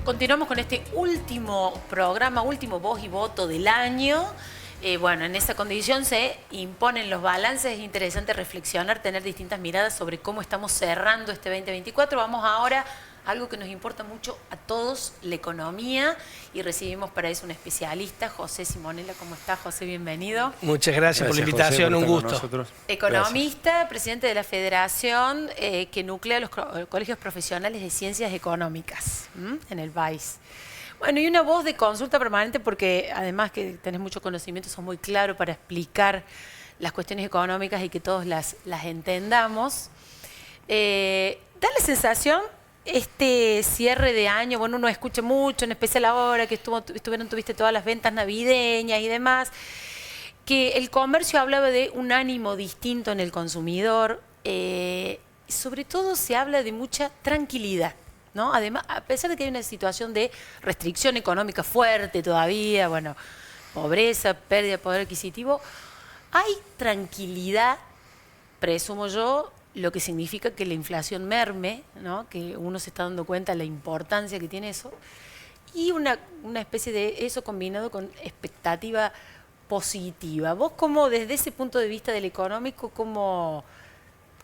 Continuamos con este último programa, último voz y voto del año. Bueno, en esa condición se imponen los balances. Es interesante reflexionar, tener distintas miradas sobre cómo estamos cerrando este 2024. Vamos ahora a algo que nos importa mucho a todos, la economía, y recibimos para eso un especialista, José Simonella. ¿Cómo está, José? Bienvenido. Muchas gracias por la invitación, José, un gusto. Economista, gracias. Presidente de la federación que nuclea los colegios profesionales de ciencias económicas en el país. Bueno, y una voz de consulta permanente porque además que tenés mucho conocimiento, sos muy claro para explicar las cuestiones económicas y que todos las entendamos. Da la sensación, este cierre de año, bueno, uno escucha mucho, en especial ahora que tuviste todas las ventas navideñas y demás, que el comercio hablaba de un ánimo distinto en el consumidor, sobre todo se habla de mucha tranquilidad, ¿no? Además, a pesar de que hay una situación de restricción económica fuerte todavía, bueno, pobreza, pérdida de poder adquisitivo, hay tranquilidad, presumo yo, lo que significa que la inflación merme, ¿no? Que uno se está dando cuenta de la importancia que tiene eso, y una especie de eso combinado con expectativa positiva. Vos, como desde ese punto de vista del económico,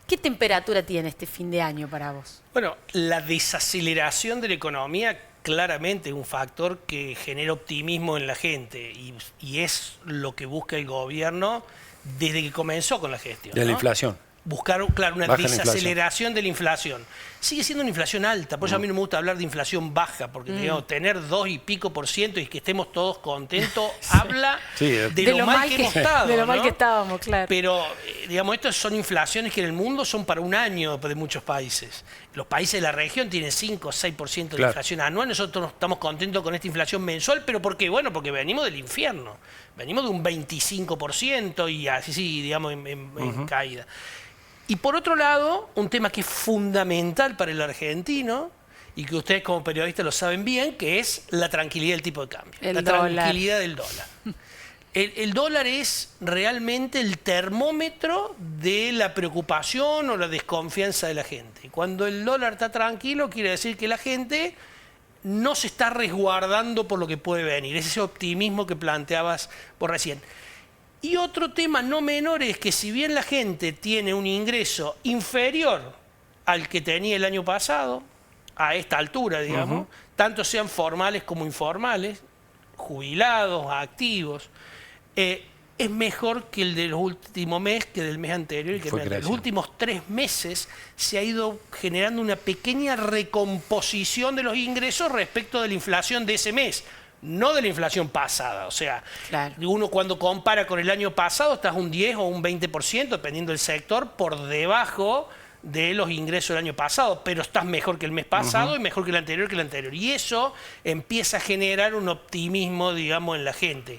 ¿qué temperatura tiene este fin de año para vos? Bueno, la desaceleración de la economía claramente es un factor que genera optimismo en la gente y es lo que busca el gobierno desde que comenzó con la gestión. De la inflación. Buscar, claro, una desaceleración de la inflación. Sigue siendo una inflación alta, por eso a mí no me gusta hablar de inflación baja, porque digamos, tener 2 y pico % y que estemos todos contentos, habla de lo mal que hemos estado. De lo mal ¿no? que estábamos, claro. Pero, digamos, estas son inflaciones que en el mundo son para un año de muchos países. Los países de la región tienen 5 o 6% de inflación anual. Nosotros no estamos contentos con esta inflación mensual, ¿pero por qué? Bueno, porque venimos del infierno. Venimos de un 25% y así, digamos, en caída. Y por otro lado, un tema que es fundamental para el argentino, y que ustedes como periodistas lo saben bien, que es la tranquilidad del tipo de cambio. La tranquilidad del dólar. El dólar es realmente el termómetro de la preocupación o la desconfianza de la gente. Cuando el dólar está tranquilo, quiere decir que la gente no se está resguardando por lo que puede venir. Es ese optimismo que planteabas por recién. Y otro tema no menor es que si bien la gente tiene un ingreso inferior al que tenía el año pasado, a esta altura, digamos, tanto sean formales como informales, jubilados, activos, es mejor que el del último mes, que del mes anterior y que en los últimos 3 meses se ha ido generando una pequeña recomposición de los ingresos respecto de la inflación de ese mes. No de la inflación pasada, o sea, uno cuando compara con el año pasado estás un 10 o un 20%, dependiendo del sector, por debajo de los ingresos del año pasado, pero estás mejor que el mes pasado y mejor que el anterior. Y eso empieza a generar un optimismo, digamos, en la gente.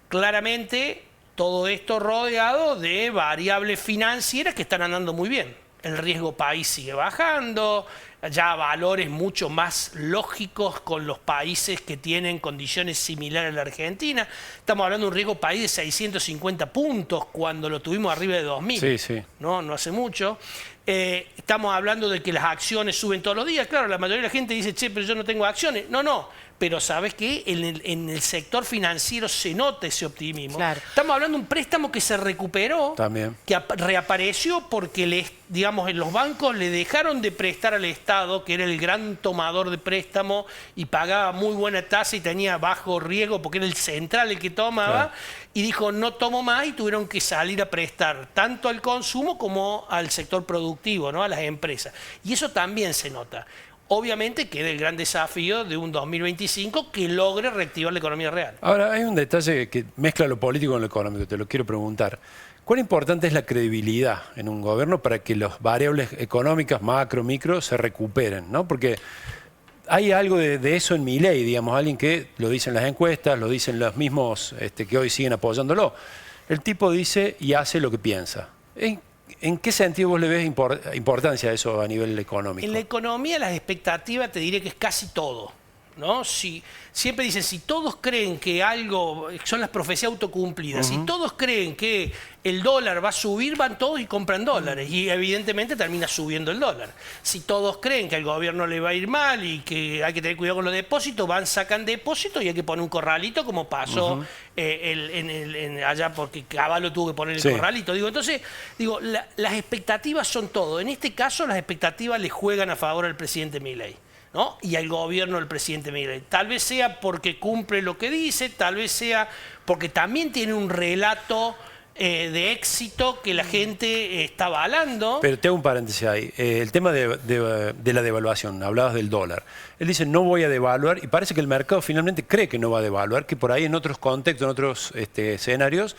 Claramente, todo esto rodeado de variables financieras que están andando muy bien. El riesgo país sigue bajando, ya valores mucho más lógicos con los países que tienen condiciones similares a la Argentina. Estamos hablando de un riesgo país de 650 puntos cuando lo tuvimos arriba de 2000, no hace mucho. Estamos hablando de que las acciones suben todos los días. Claro, la mayoría de la gente dice, che, pero yo no tengo acciones. No. Pero ¿sabes qué? En el sector financiero se nota ese optimismo. Claro. Estamos hablando de un préstamo que se recuperó, que reapareció porque digamos, los bancos le dejaron de prestar al Estado, que era el gran tomador de préstamo y pagaba muy buena tasa y tenía bajo riesgo porque era el central el que tomaba, y dijo no tomo más y tuvieron que salir a prestar tanto al consumo como al sector productivo, ¿no? A las empresas. Y eso también se nota. Obviamente queda el gran desafío de un 2025 que logre reactivar la economía real. Ahora, hay un detalle que mezcla lo político con lo económico, te lo quiero preguntar. ¿Cuán importante es la credibilidad en un gobierno para que las variables económicas, macro, micro, se recuperen, ¿no? Porque hay algo de eso en Milei, digamos, alguien que lo dicen las encuestas, lo dicen los mismos que hoy siguen apoyándolo. El tipo dice y hace lo que piensa. ¿En qué sentido vos le ves importancia a eso a nivel económico? En la economía las expectativas te diré que es casi todo, ¿no? Siempre dicen, si todos creen que algo, son las profecías autocumplidas, si todos creen que el dólar va a subir, van todos y compran dólares, y evidentemente termina subiendo el dólar. Si todos creen que al gobierno le va a ir mal y que hay que tener cuidado con los depósitos, sacan depósitos y hay que poner un corralito, como pasó allá, porque Cavallo tuvo que poner el corralito. Entonces, las expectativas son todo. En este caso, las expectativas le juegan a favor al presidente Milei, ¿no? Y al gobierno del presidente Milei. Tal vez sea porque cumple lo que dice, tal vez sea porque también tiene un relato de éxito que la gente está avalando. Pero te hago un paréntesis ahí. El tema de la devaluación, hablabas del dólar. Él dice, no voy a devaluar, y parece que el mercado finalmente cree que no va a devaluar, que por ahí en otros contextos, en otros escenarios,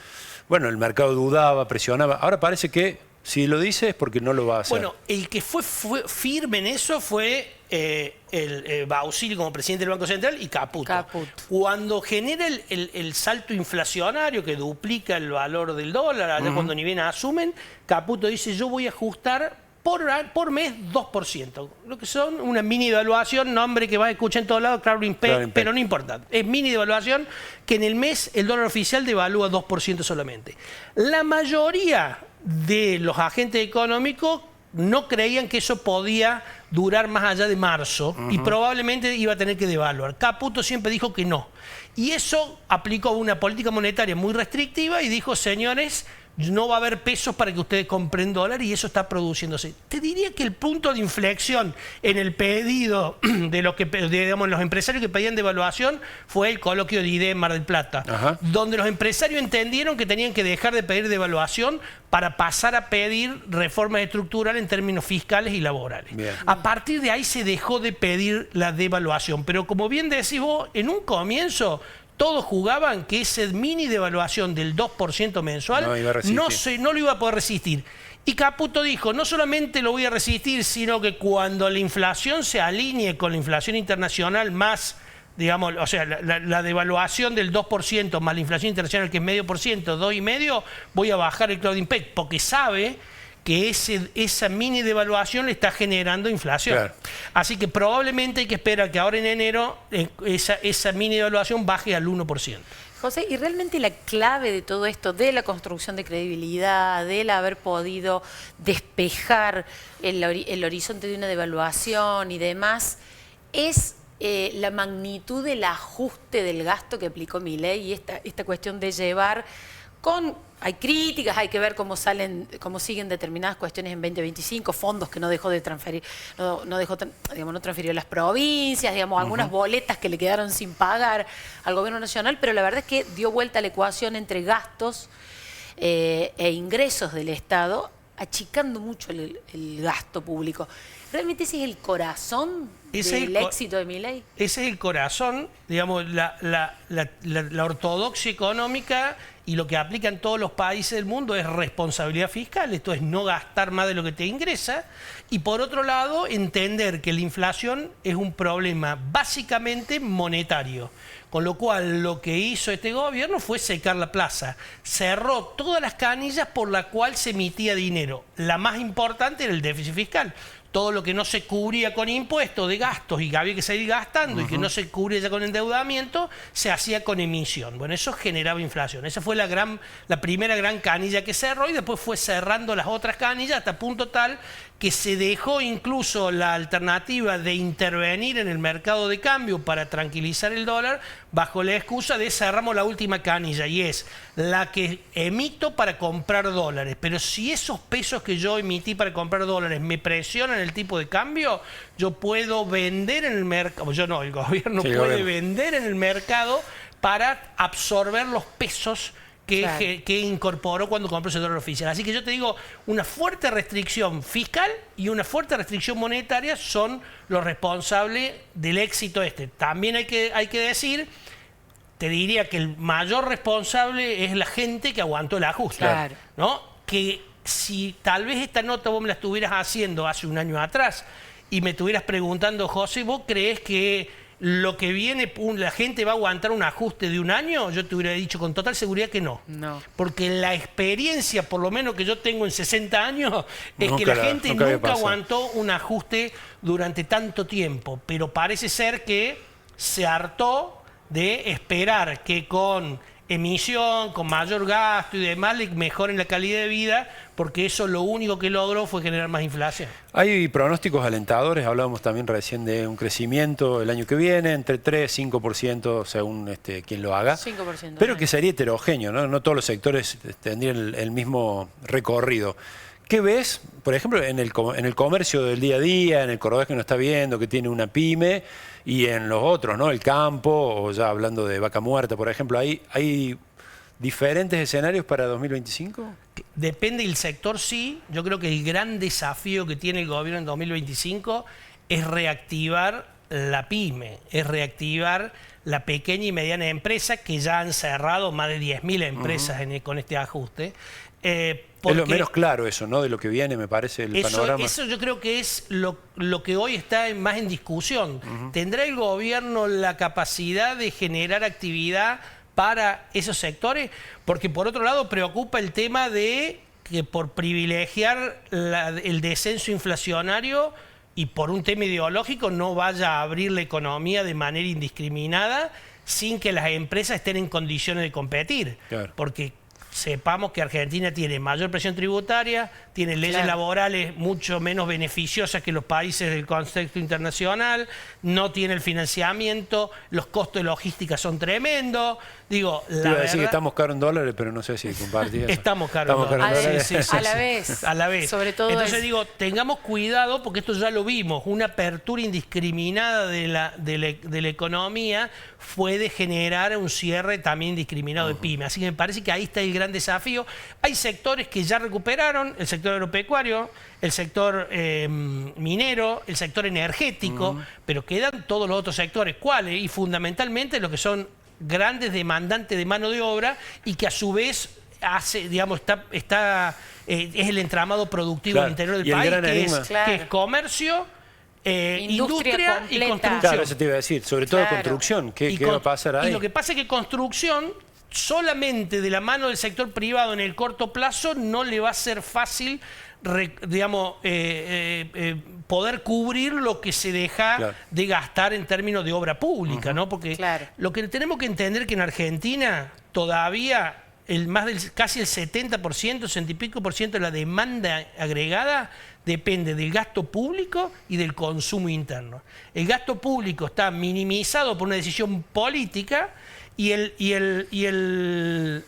bueno, el mercado dudaba, presionaba. Ahora parece que si lo dice es porque no lo va a hacer. Bueno, el que fue firme en eso fue el Bausili como presidente del Banco Central y Caputo. Cuando genera el salto inflacionario que duplica el valor del dólar, allá cuando ni bien asumen, Caputo dice, yo voy a ajustar por mes 2%, lo que son una mini devaluación, nombre que va a escuchar en todos lados, pero no importa. Es mini devaluación que en el mes el dólar oficial devalúa 2% solamente. La mayoría de los agentes económicos no creían que eso podía durar más allá de marzo y probablemente iba a tener que devaluar. Caputo siempre dijo que no. Y eso aplicó una política monetaria muy restrictiva y dijo, señores, no va a haber pesos para que ustedes compren dólar, y eso está produciéndose. Te diría que el punto de inflexión en el pedido de los empresarios que pedían devaluación fue el coloquio de IDE en Mar del Plata, donde los empresarios entendieron que tenían que dejar de pedir devaluación para pasar a pedir reformas estructurales en términos fiscales y laborales. Bien. A partir de ahí se dejó de pedir la devaluación, pero como bien decís vos, en un comienzo todos jugaban que esa mini devaluación del 2% mensual no lo iba a poder resistir. Y Caputo dijo, no solamente lo voy a resistir, sino que cuando la inflación se alinee con la inflación internacional más, digamos, o sea, la devaluación del 2% más la inflación internacional que es 0,5%, 2,5%, voy a bajar el Clouding Peg, porque sabe que esa mini devaluación le está generando inflación. Claro. Así que probablemente hay que esperar que ahora en enero esa mini devaluación baje al 1%. José, y realmente la clave de todo esto, de la construcción de credibilidad, del haber podido despejar el horizonte de una devaluación y demás, es la magnitud del ajuste del gasto que aplicó Milei y esta cuestión de llevar hay críticas, hay que ver cómo siguen determinadas cuestiones en 2025, fondos que no dejó de transferir, no transfirió a las provincias, algunas boletas que le quedaron sin pagar al gobierno nacional, pero la verdad es que dio vuelta a la ecuación entre gastos e ingresos del Estado, achicando mucho el gasto público. ¿Realmente ese es el corazón del éxito de Milei? Ese es el corazón, digamos, la ortodoxia económica, y lo que aplica en todos los países del mundo es responsabilidad fiscal, esto es no gastar más de lo que te ingresa, y por otro lado entender que la inflación es un problema básicamente monetario, con lo cual lo que hizo este gobierno fue secar la plaza, cerró todas las canillas por las cuales se emitía dinero, la más importante era el déficit fiscal. Todo lo que no se cubría con impuestos de gastos y que había que seguir gastando y que no se cubría ya con endeudamiento, se hacía con emisión. Bueno, eso generaba inflación. Esa fue la primera gran canilla que cerró, y después fue cerrando las otras canillas hasta punto tal que se dejó incluso la alternativa de intervenir en el mercado de cambio para tranquilizar el dólar bajo la excusa de cerramos la última canilla, y es la que emito para comprar dólares. Pero si esos pesos que yo emití para comprar dólares me presionan el tipo de cambio, yo puedo vender en el mercado, el gobierno puede vender en el mercado para absorber los pesos que incorporó cuando compró ese dólar oficial. Así que yo te digo, una fuerte restricción fiscal y una fuerte restricción monetaria son los responsables del éxito este. También hay que decir, te diría que el mayor responsable es la gente que aguantó el ajuste. Claro. ¿No? Que si tal vez esta nota vos me la estuvieras haciendo hace un año atrás y me estuvieras preguntando, José, ¿vos crees que lo que viene, la gente va a aguantar un ajuste de un año? Yo te hubiera dicho con total seguridad que no. Porque la experiencia, por lo menos que yo tengo en 60 años, es que la gente nunca aguantó un ajuste durante tanto tiempo. Pero parece ser que se hartó de esperar que con emisión, con mayor gasto y demás, le mejoren la calidad de vida, porque eso lo único que logró fue generar más inflación. Hay pronósticos alentadores, hablábamos también recién de un crecimiento el año que viene, entre 3 y 5% según quien lo haga, 5%, pero que sería heterogéneo, ¿no? No todos los sectores tendrían el mismo recorrido. ¿Qué ves, por ejemplo, en el comercio del día a día, en el cordobés que no está viendo, que tiene una pyme, y en los otros, ¿no? El campo, o ya hablando de vaca muerta, por ejemplo, ¿hay diferentes escenarios para 2025? Depende del sector, sí. Yo creo que el gran desafío que tiene el gobierno en 2025 es reactivar la pyme, es reactivar la pequeña y mediana empresa, que ya han cerrado más de 10.000 empresas con este ajuste. Es lo menos claro eso, ¿no? De lo que viene, me parece, el panorama. Eso yo creo que es lo que hoy está más en discusión. ¿Tendrá el gobierno la capacidad de generar actividad para esos sectores? Porque por otro lado preocupa el tema de que por privilegiar el descenso inflacionario y por un tema ideológico no vaya a abrir la economía de manera indiscriminada sin que las empresas estén en condiciones de competir. Claro. Porque sepamos que Argentina tiene mayor presión tributaria, tiene leyes laborales mucho menos beneficiosas que los países del contexto internacional, no tiene el financiamiento, los costos de logística son tremendos. Digo, la verdad, decir que estamos caros en dólares, pero no sé si compartís eso. Estamos caros en dólares. Sí, a la vez. A la vez. Sobre todo entonces digo, tengamos cuidado porque esto ya lo vimos, una apertura indiscriminada de la economía puede generar un cierre también indiscriminado de pymes. Así que me parece que ahí está el gran desafío. Hay sectores que ya recuperaron, el sector agropecuario, el sector minero, el sector energético, pero quedan todos los otros sectores. ¿Cuáles? Y fundamentalmente los que son grandes demandantes de mano de obra y que a su vez hace, digamos, es el entramado productivo del interior del país, que es comercio, industria y construcción. Claro, eso te iba a decir, sobre todo construcción. ¿Qué va a pasar ahí? Y lo que pasa es que construcción, solamente de la mano del sector privado en el corto plazo, no le va a ser fácil, digamos, poder cubrir lo que se deja de gastar en términos de obra pública, ¿no? Porque lo que tenemos que entender es que en Argentina todavía casi el 70%, 60 y pico por ciento de la demanda agregada depende del gasto público y del consumo interno. El gasto público está minimizado por una decisión política y el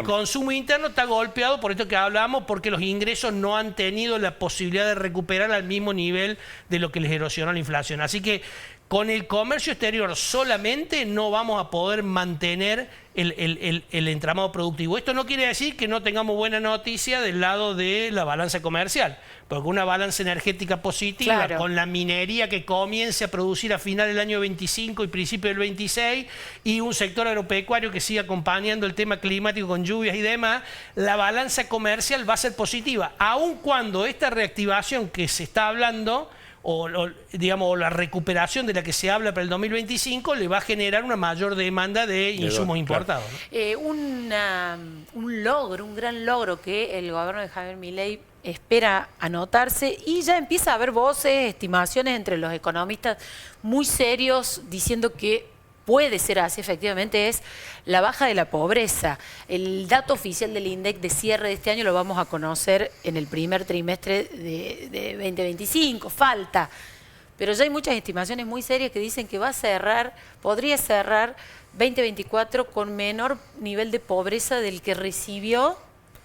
consumo interno está golpeado por esto que hablábamos, porque los ingresos no han tenido la posibilidad de recuperar al mismo nivel de lo que les erosionó la inflación. Así que con el comercio exterior solamente no vamos a poder mantener el entramado productivo. Esto no quiere decir que no tengamos buena noticia del lado de la balanza comercial, porque una balanza energética positiva, con la minería que comience a producir a final del año 25 y principio del 26, y un sector agropecuario que siga acompañando el tema climático con lluvias y demás, la balanza comercial va a ser positiva, aun cuando esta reactivación que se está hablando, o la recuperación de la que se habla para el 2025, le va a generar una mayor demanda de insumos importados, ¿no? Un gran logro que el gobierno de Javier Milei espera anotarse, y ya empieza a haber voces, estimaciones entre los economistas muy serios diciendo que puede ser así, efectivamente, es la baja de la pobreza. El dato oficial del INDEC de cierre de este año lo vamos a conocer en el primer trimestre de 2025, falta. Pero ya hay muchas estimaciones muy serias que dicen que podría cerrar 2024 con menor nivel de pobreza del que recibió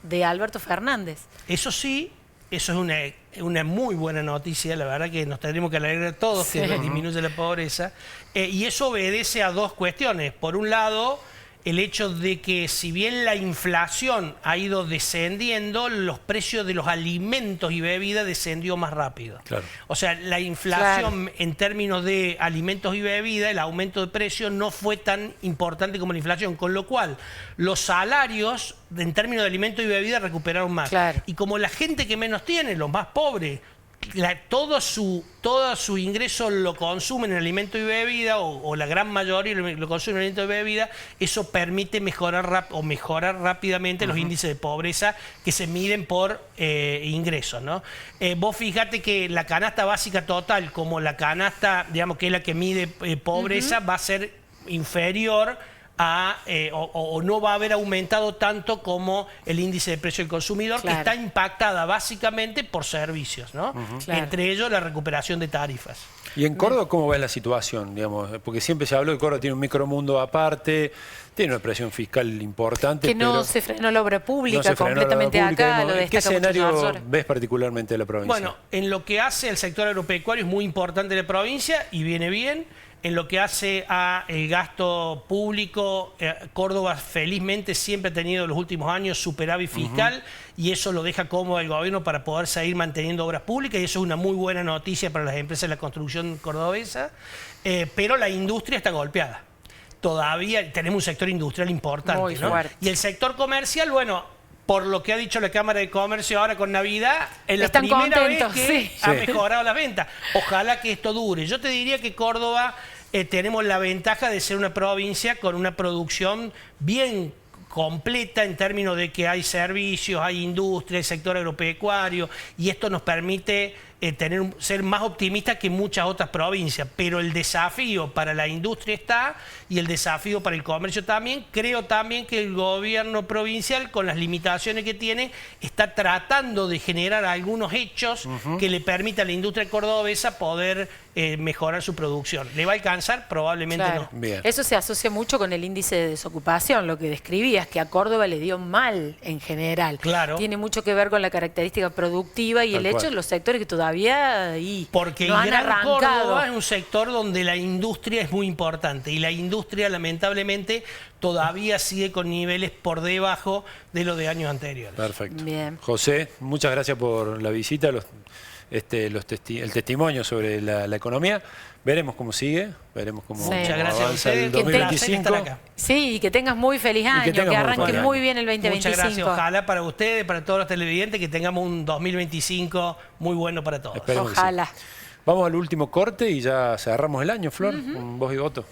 de Alberto Fernández. Eso sí, eso es una muy buena noticia, la verdad que nos tendremos que alegrar todos que disminuye la pobreza, y eso obedece a dos cuestiones. Por un lado, el hecho de que si bien la inflación ha ido descendiendo, los precios de los alimentos y bebidas descendió más rápido. O sea, la inflación en términos de alimentos y bebidas, el aumento de precios no fue tan importante como la inflación, con lo cual los salarios en términos de alimentos y bebidas recuperaron más. Y como la gente que menos tiene, los más pobres, todo su ingreso lo consumen en alimento y bebida, o la gran mayoría lo consumen en alimento y bebida, eso permite mejorar rápidamente los índices de pobreza que se miden por ingresos, ¿no? Vos fíjate que la canasta básica total, como la canasta, digamos, que es la que mide pobreza, va a ser inferior o no va a haber aumentado tanto como el índice de precio del consumidor, que está impactada básicamente por servicios, ¿no? Entre ellos la recuperación de tarifas. ¿Y en Córdoba cómo ves la situación? Digamos, porque siempre se habló que Córdoba tiene un micromundo aparte, tiene una presión fiscal importante. Que no se frenó la obra pública completamente acá. ¿Qué escenario ves particularmente de la provincia? Bueno, en lo que hace al sector agropecuario es muy importante la provincia y viene bien. En lo que hace al gasto público, Córdoba felizmente siempre ha tenido en los últimos años superávit fiscal y eso lo deja cómodo al gobierno para poder seguir manteniendo obras públicas y eso es una muy buena noticia para las empresas de la construcción cordobesa, pero la industria está golpeada. Todavía tenemos un sector industrial importante, ¿no? Y el sector comercial, bueno, por lo que ha dicho la Cámara de Comercio ahora con Navidad, es la primera vez que ha mejorado las ventas. Ojalá que esto dure. Yo te diría que Córdoba tenemos la ventaja de ser una provincia con una producción bien completa en términos de que hay servicios, hay industria, hay sector agropecuario y esto nos permite ser más optimistas que muchas otras provincias, pero el desafío para la industria está y el desafío para el comercio también. Creo también que el gobierno provincial, con las limitaciones que tiene, está tratando de generar algunos hechos que le permitan a la industria cordobesa poder mejorar su producción. ¿Le va a alcanzar? Probablemente no. Bien. Eso se asocia mucho con el índice de desocupación, lo que describías, que a Córdoba le dio mal en general. Claro. Tiene mucho que ver con la característica productiva y el hecho de los sectores que todavía porque no han arrancado. Córdoba es un sector donde la industria es muy importante y la industria lamentablemente todavía sigue con niveles por debajo de los de años anteriores. Perfecto. Bien. José, muchas gracias por la visita, el testimonio sobre la economía. Veremos cómo sigue, veremos cómo avanza el 2025. Sí, y que tengas muy feliz año, que arranque muy bien el 2025. Muchas gracias, ojalá para ustedes, para todos los televidentes, que tengamos un 2025 muy bueno para todos. Ojalá. Vamos al último corte y ya cerramos el año, Flor, con voz y voto.